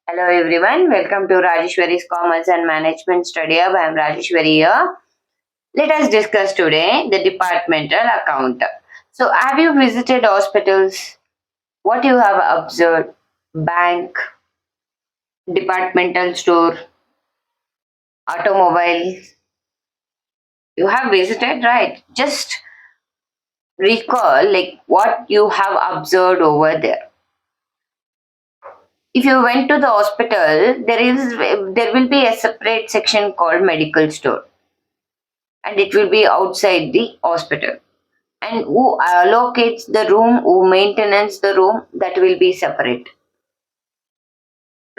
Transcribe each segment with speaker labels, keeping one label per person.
Speaker 1: Hello everyone, welcome to Rajeshwari's Commerce and Management Study Hub. I am Rajeshwari here. Let us discuss today the departmental account. So, have you visited hospitals? What you have observed? Bank, departmental store, automobile. You have visited, right? Just recall like what you have observed over there. If you went to the hospital, there will be a separate section called medical store, and it will be outside the hospital. And who allocates the room, who maintains the room, that will be separate,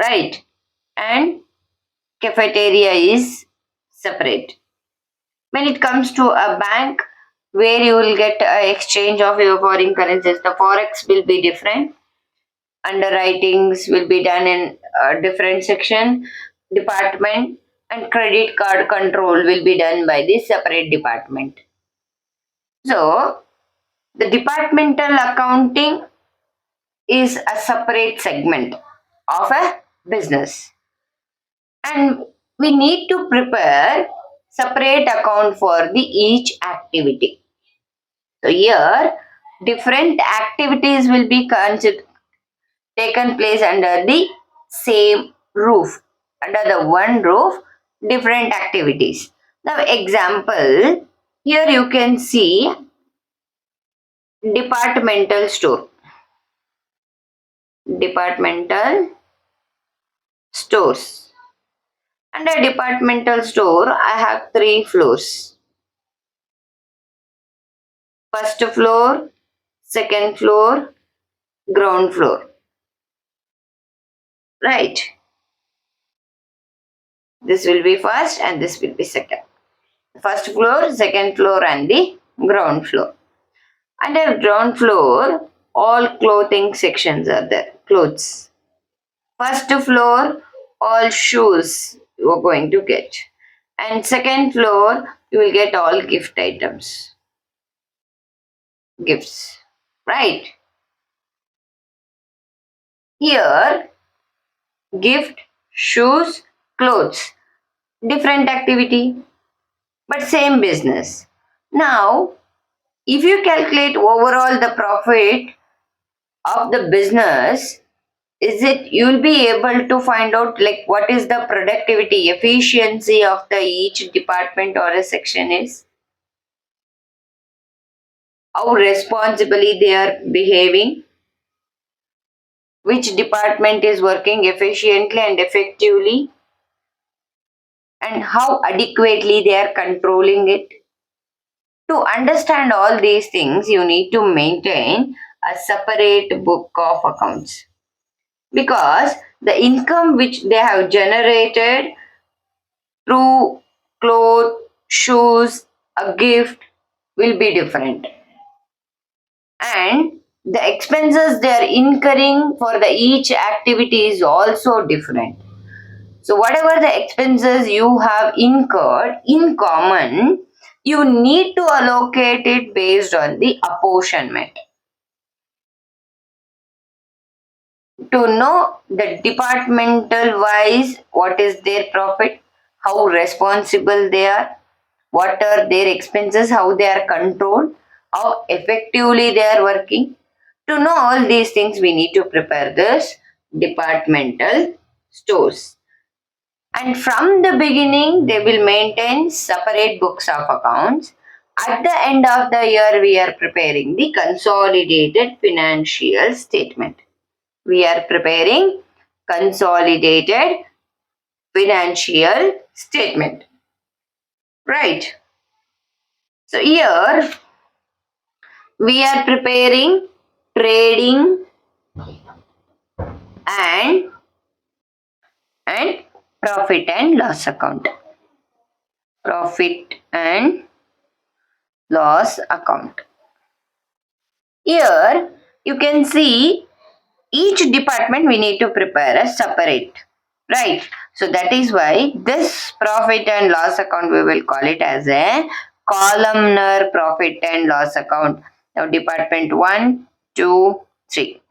Speaker 1: right? And cafeteria is separate. When it comes to a bank where you will get a exchange of your foreign currencies, the forex will be different. Underwritings will be done in a different section, department, and credit card control will be done by the separate department. So the departmental accounting is a separate segment of a business, and we need to prepare separate account for the each activity. So here different activities will be taken place under the same roof, under the one roof, different activities. Now example, here you can see departmental store, departmental stores. Under departmental store, I have three floors. First floor, second floor, ground floor. Right. This will be first and this will be second. First floor, second floor and the ground floor. Under ground floor, all clothing sections are there. Clothes. First floor, all shoes you are going to get. And second floor, you will get all gift items. Gifts. Right. Here, gift, shoes, clothes. Different activity, but same business. Now, if you calculate overall the profit of the business, is it you'll be able to find out like what is the productivity, efficiency of the each department or a section is, how responsibly they are behaving, which department is working efficiently and effectively, and how adequately they are controlling it. To understand all these things, you need to maintain a separate book of accounts, because the income which they have generated through clothes, shoes, a gift will be different, and the expenses they are incurring for the each activity is also different. So whatever the expenses you have incurred in common, you need to allocate it based on the apportionment. To know the departmental wise what is their profit, how responsible they are, what are their expenses, how they are controlled, how effectively they are working. To know all these things, we need to prepare this departmental stores. And from the beginning, they will maintain separate books of accounts. At the end of the year, we are preparing the consolidated financial statement. We are preparing consolidated financial statement. Right. So here we are preparing trading and and profit and loss account. Profit and loss account. Here you can see each department we need to prepare a separate, right? So that is why this profit and loss account we will call it as a columnar profit and loss account. Now department 1, 2, 3.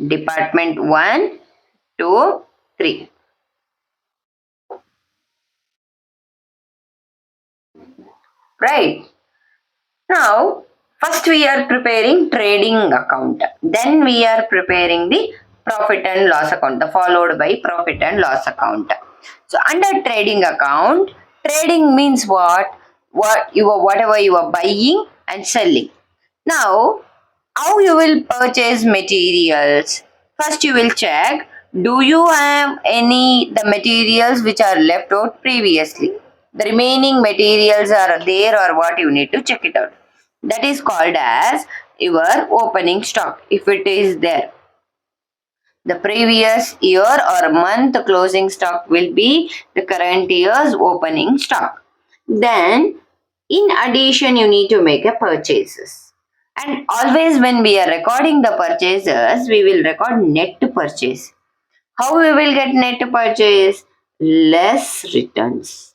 Speaker 1: Department 1, 2, 3. Right. Now, first we are preparing trading account. Then we are preparing the profit and loss account, followed by profit and loss account. So under trading account, trading means what? Whatever you are buying and selling. Now, how you will purchase materials? First you will check, do you have any the materials which are left out previously? The remaining materials are there or what, you need to check it out. That is called as your opening stock if it is there. The previous year or month closing stock will be the current year's opening stock. Then in addition you need to make a purchases. And always when we are recording the purchases, we will record net purchase. How we will get net purchase? Less returns.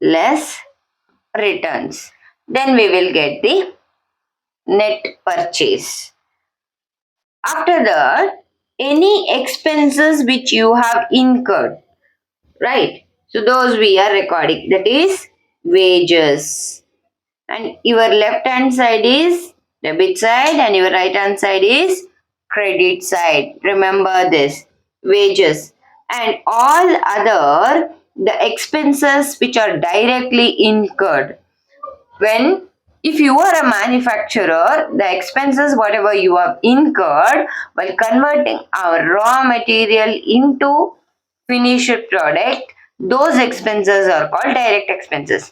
Speaker 1: Less returns. Then we will get the net purchase. After that, any expenses which you have incurred, right? So those we are recording. That is wages. And your left hand side is debit side and your right hand side is credit side. Remember this, wages. And all other the expenses which are directly incurred. When if you are a manufacturer, the expenses whatever you have incurred while converting our raw material into finished product, those expenses are called direct expenses.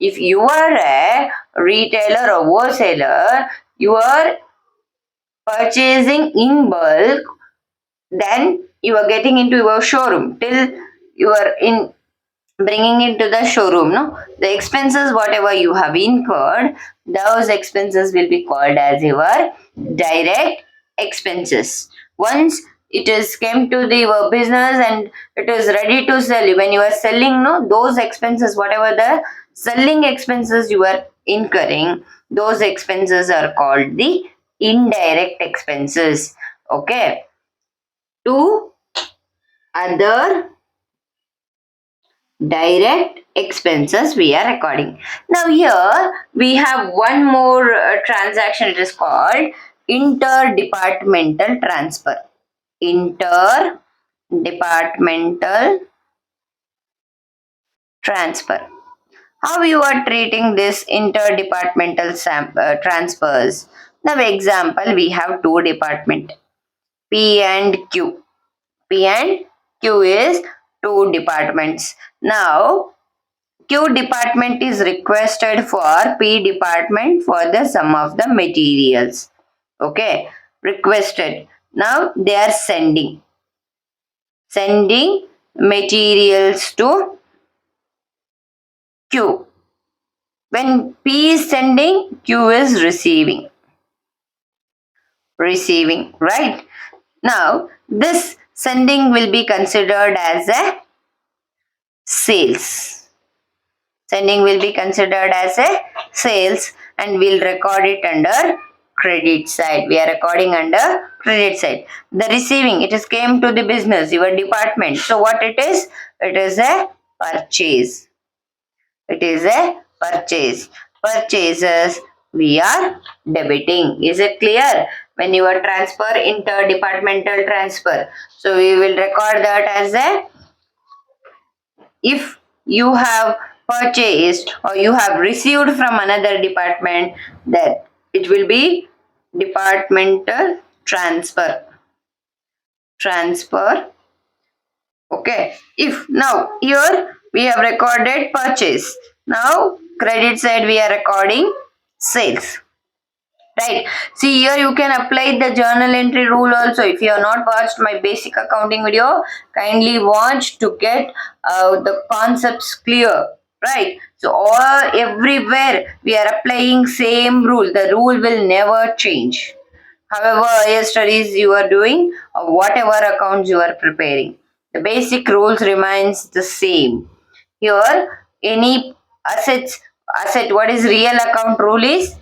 Speaker 1: If you are a retailer or wholesaler, you are purchasing in bulk, then you are getting into your showroom till you are in bringing it to the showroom. No, the expenses whatever you have incurred, those expenses will be called as your direct expenses. Once it is came to the your business and it is ready to sell, when you are selling, no, those expenses whatever the selling expenses you are incurring, those expenses are called the indirect expenses. Okay. Two other direct expenses we are recording. Now here we have one more transaction, it is called interdepartmental transfer. Interdepartmental transfer. How you are treating this interdepartmental transfers? Now example, we have two department P and Q. P and Q is two departments. Now Q department is requested for P department for the sum of the materials. Okay, requested. Now they are sending materials to Q. When P is sending, Q is receiving. Receiving, right? Now this sending will be considered as a sales. Sending will be considered as a sales and we'll record it under credit side. We are recording under credit side. The receiving, it is came to the business, your department. So what it is? It is a purchase. It is a purchase. Purchases we are debiting. Is it clear? When you are transfer, interdepartmental transfer. So we will record that as a, if you have purchased or you have received from another department, that it will be departmental transfer. Okay, if now here we have recorded purchase, now credit side we are recording sales. Right. See here you can apply the journal entry rule also. If you have not watched my basic accounting video, kindly watch to get the concepts clear. Right. So all everywhere we are applying same rule. The rule will never change. However, higher studies you are doing or whatever accounts you are preparing, the basic rules remains the same. Here, any asset, what is real account rule is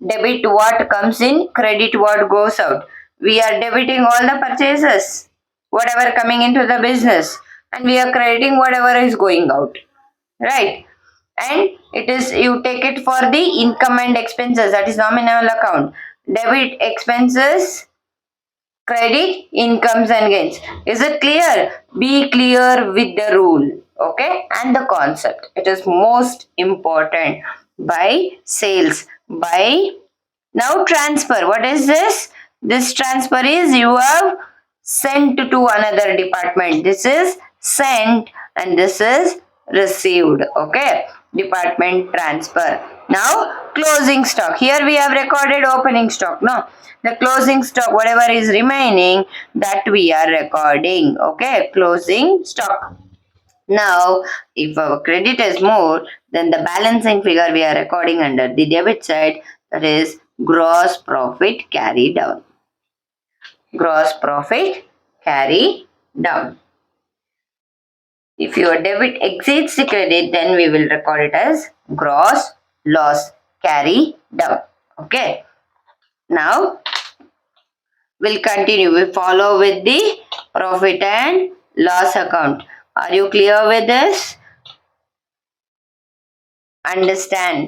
Speaker 1: debit what comes in, credit what goes out. We are debiting all the purchases. whatever coming into the business, and we are crediting whatever is going out, right? And it is, you take it for the income and expenses, that is nominal account. Debit expenses, credit incomes and gains. Is it clear? Be clear with the rule, okay, and the concept. It is most important. By sales, by, now transfer. What is this? This transfer is, you have sent to another department. This is sent and this is received. Okay. Department transfer. Now closing stock. Here we have recorded opening stock. No. The closing stock, whatever is remaining, that we are recording. Okay. Closing stock. Now, if our credit is more, then the balancing figure we are recording under the debit side, that is gross profit carry down. Gross profit carry down. If your debit exceeds the credit, then we will record it as gross loss carry down. Okay. Now, we'll continue. We follow with the profit and loss account. Are you clear with this? Understand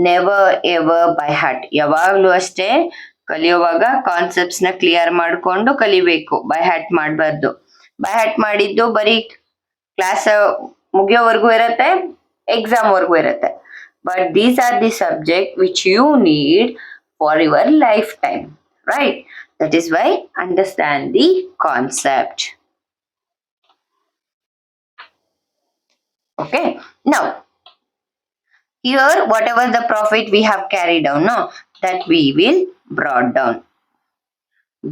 Speaker 1: never ever by heart. ಯಾವಾಗಲೂ ಅಷ್ಟೇ ಕಲಿಯುವಾಗ concepts ನ clear ಮಾಡಿಕೊಂಡು ಕಲಿಬೇಕು, by heart ಮಾಡಬಾರ್ದು. By heart ಮಾಡಿದ್ದು ಬರೀ class ಮುಗಿಯೋವರೆಗೂ ಇರುತ್ತೆ, ಎಕ್ಸಾಮ್ ವರ್ಗೂ ಇರುತ್ತೆ. But these are the subject which you need for your lifetime, right? That is why understand the concept. Okay, now here whatever the profit we have carried down, no, that we will brought down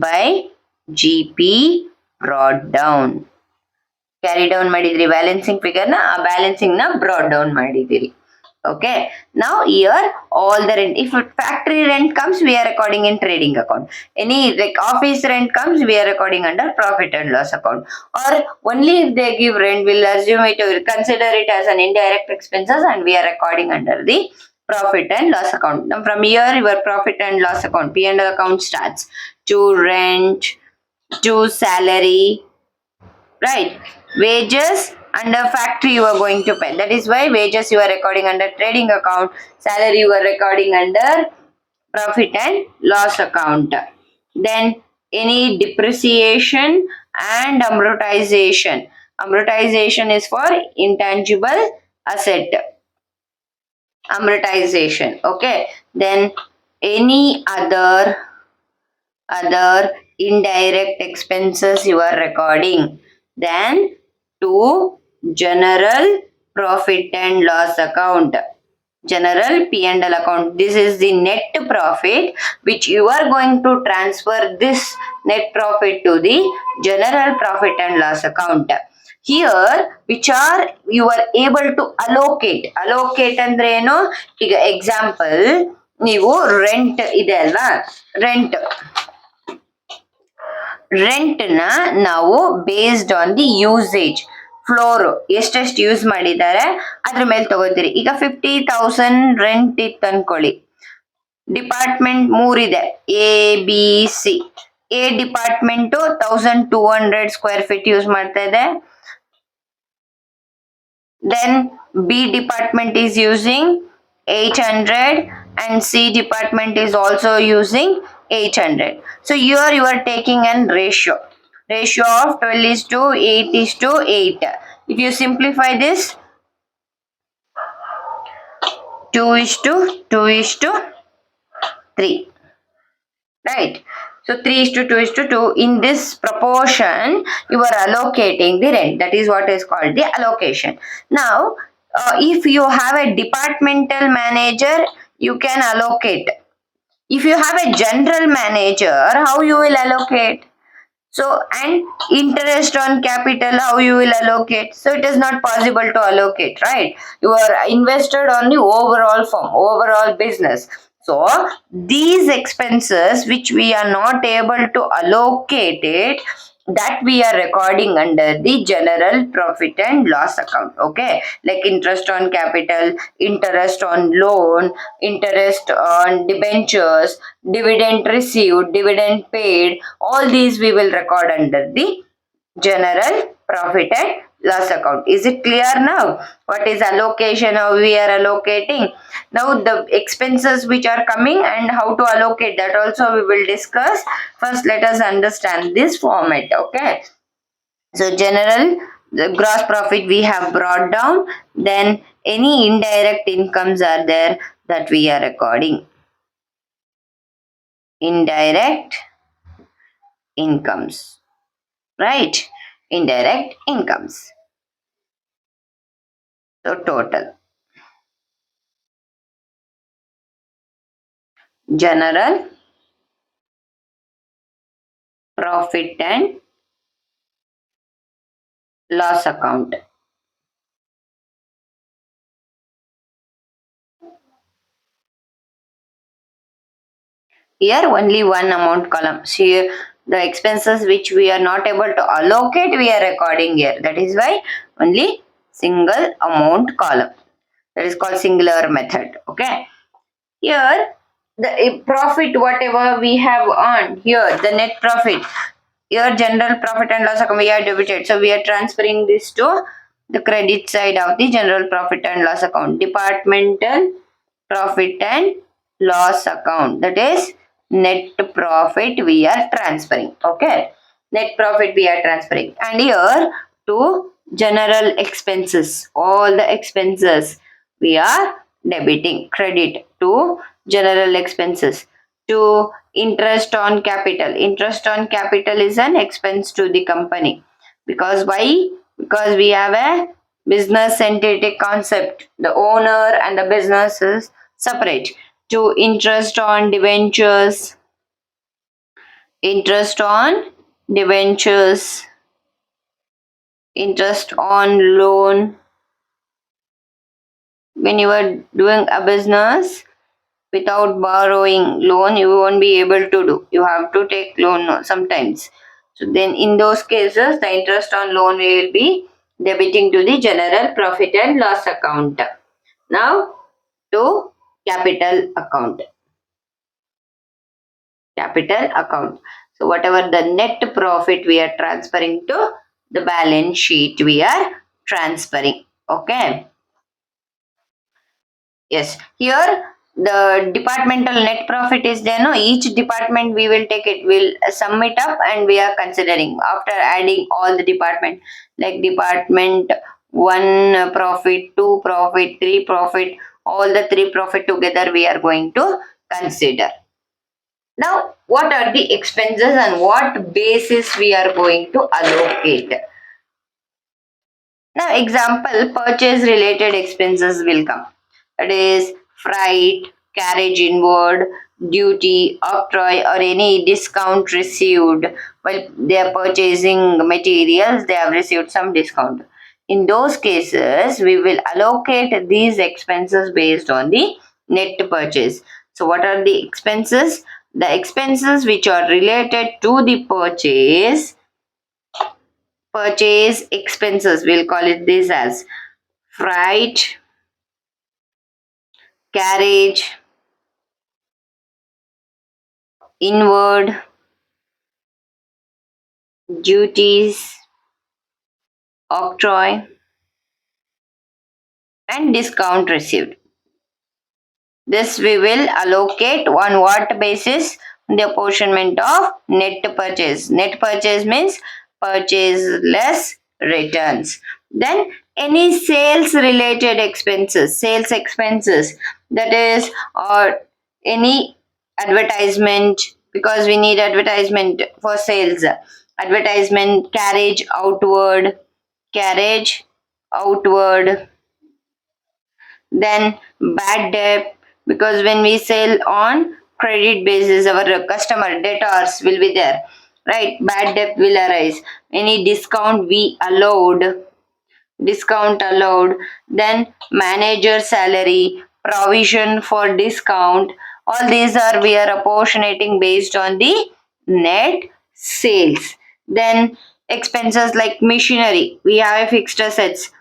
Speaker 1: by GP brought down. Carry down ಮಾಡಿದ್ರಿ balancing figure ನ, ಆ balancing ನ brought down ಮಾಡಿದಿರಿ. Okay, now here all the rent, if factory rent comes, we are recording in trading account. Any like office rent comes, we are recording under profit and loss account. Or only if they give rent, we'll assume it, we'll consider it as an indirect expenses and we are recording under the profit and loss account. Now from here your profit and loss account, P&L account starts to rent, to salary, right? Wages under factory you are going to pay. That is why wages you are recording under trading account, salary you are recording under profit and loss account. Then any depreciation and amortization. Amortization is for intangible asset. Amortization. Okay. Then any other indirect expenses you are recording. Then to general profit and loss account, general P&L account. This is the net profit which you are going to transfer this net profit to the general profit and loss account. Here which are you are able to allocate. Allocate ಅಂದ್ರೆ ಏನು? ಈಗ example ನೀವು rent ಇದೆ ಅಲ್ವಾ, rent ನ ನಾವು based on the usage, floor ಎಷ್ಟೆಷ್ಟು use ಮಾಡಿದ್ದಾರೆ ಅದ್ರ ಮೇಲೆ ತಗೋತೀರಿ. ಈಗ 50,000 ರೆಂಟ್ ಇತ್ತು ಅನ್ಕೊಳ್ಳಿ, ಡಿಪಾರ್ಟ್ಮೆಂಟ್ 3 ಇದೆ, A B C. A department 1200 square feet use ಮಾಡ್ತಾ ಇದೆ. Then B department is using 800 and C department is also using 800. So here you are taking an ratio of 12:8:8. If you simplify this, 2:2:3, right? So 3:2:2. In this proportion you are allocating the rent. That is what is called the allocation. Now if you have a departmental manager, you can allocate. If you have a general manager, how you will allocate? So, and interest on capital, how you will allocate? So it is not possible to allocate, right? You are invested on the overall firm, overall business. So these expenses which we are not able to allocate it, that we are recording under the general profit and loss account. Okay, like interest on capital, interest on loan, interest on debentures, dividend received, dividend paid, all these we will record under the general profit and loss account. Is it clear now? What is allocation, how we are allocating? Now the expenses which are coming and how to allocate, that also we will discuss. First let us understand this format. Okay, so general, the gross profit we have brought down, then any indirect incomes are there that we are recording. Indirect incomes, right? Indirect incomes. So total. General profit and loss account. Here only one amount column. See the expenses which we are not able to allocate, we are recording here. That is why only single amount column. That is called singular method. Okay. Here the profit whatever we have earned, here the net profit, here general profit and loss account we are debited, so we are transferring this to the credit side of the general profit and loss account. Departmental profit and loss account, that is net profit we are transferring. Okay, net profit we are transferring, and here to general expenses, all the expenses we are debiting, credit to general expenses. To interest on capital, interest on capital is an expense to the company. Because why? Because we have a business entity concept, the owner and the business is separate. To interest on debentures, interest on debentures, interest on loan. When you are doing a business without borrowing loan, you won't be able to do, you have to take loan sometimes. So then in those cases the interest on loan will be debiting to the general profit and loss account. Now to capital account. Capital account. So whatever the net profit we are transferring to the balance sheet, we are transferring. Okay. Yes. Here the departmental net profit is there. No, each department we will take it. We'll sum it up and we are considering after adding all the department, like department one profit, two profit, three profit, all the three profit together we are going to consider. Now, what are the expenses and what basis we are going to allocate? Now, example, purchase related expenses will come. That is freight, carriage inward, duty, octroi or any discount received while they are purchasing materials, they have received some discount. In those cases, we will allocate these expenses based on the net purchase. So, what are the expenses? The expenses which are related to the purchase expenses, we'll call it this as freight, carriage, inward, duties, octroi, and discount received. This we will allocate on what basis? The apportionment of net purchase. Net purchase means purchase less returns. Then any sales related expenses, sales expenses, that is, or any advertisement, because we need advertisement for sales. Advertisement, carriage outward, then bad debt, because when we sell on credit basis our customer debtors will be there, right? Bad debt will arise. Any discount allowed, then manager salary, provision for discount, all these are we are apportionating based on the net sales. Then expenses like machinery, we have fixed assets,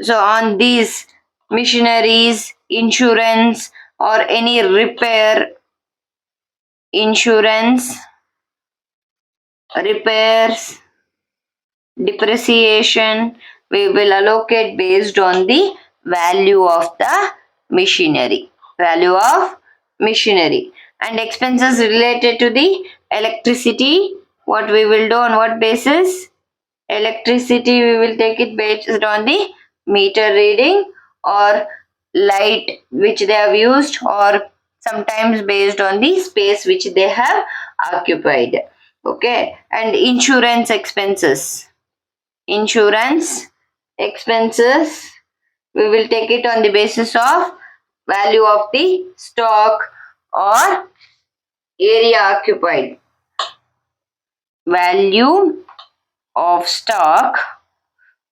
Speaker 1: so on these machineries, insurance or any repair, insurance, repairs, Depreciation we will allocate based on the value of the machinery. Value of machinery. And expenses related to the electricity, what we will do on what basis? Electricity we will take it based on the meter reading, or light which they have used, or sometimes based on the space which they have occupied. Okay. And insurance expenses we will take it on the basis of value of the stock or area occupied. Value of stock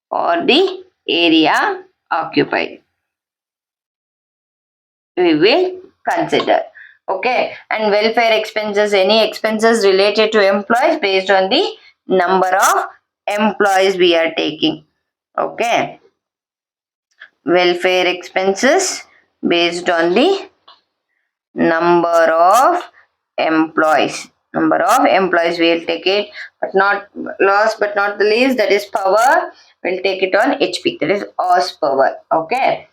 Speaker 1: or the area occupied we will consider. Okay. And welfare expenses, any expenses related to employees based on the number of employees we are taking. Okay. Welfare expenses based on the number of employees we will take it, but not last but not the least, that is power, we'll take it on HP, that is horsepower. Okay.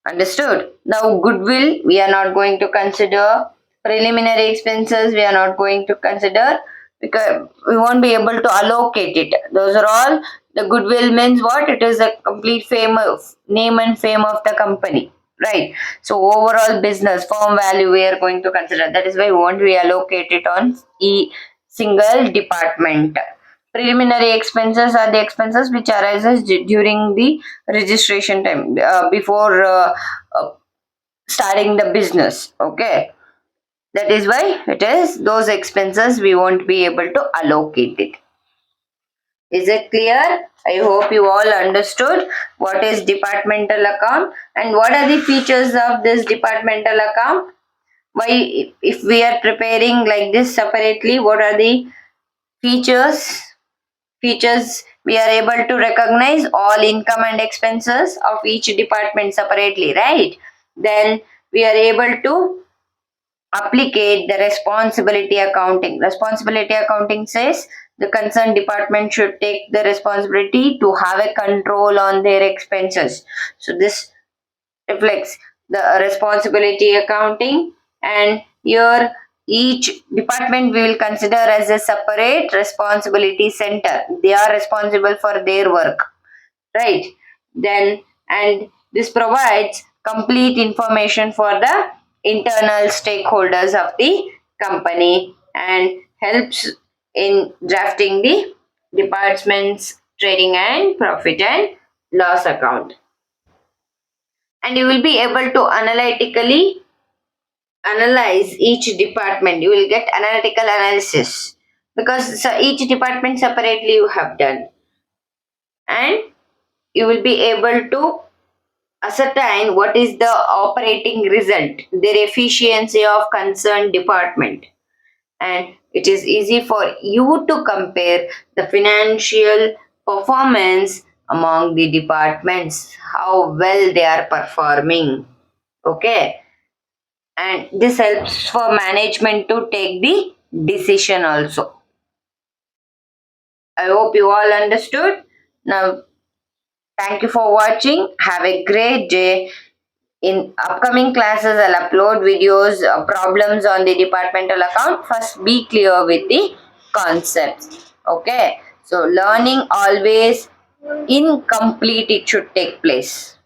Speaker 1: Understood. Now goodwill we are not going to consider. Preliminary expenses we are not going to consider because we won't be able to allocate it. Those are all. The goodwill means what? It is a complete fame of name and fame of the company. Right. So overall business firm value we are going to consider. That is why we won't reallocate it on single department. Preliminary expenses are the expenses which arises during the registration time, before starting the business. Okay. That is why it is those expenses we won't be able to allocate it. Is it clear? I hope you all understood what is departmental account and what are the features of this departmental account. Why, if we are preparing like this separately, what are the features we are able to recognize all income and expenses of each department separately, right? Then we are able to applicate the responsibility accounting says the concerned department should take the responsibility to have a control on their expenses. So this reflects the responsibility accounting, and here each department we will consider as a separate responsibility center. They are responsible for their work, right? Then, and this provides complete information for the internal stakeholders of the company and helps in drafting the department's trading and profit and loss account. And you will be able to analytically analyze each department. You will get analytical analysis because each department separately you have done, and you will be able to ascertain what is the operating result, their efficiency of concerned department, and it is easy for you to compare the financial performance among the departments, how well they are performing. Okay. And this helps for management to take the decision also. I hope you all understood. Now, thank you for watching. Have a great day. In upcoming classes, I'll upload videos, problems on the departmental account. First, be clear with the concepts. Okay. So, learning always incomplete, it should take place.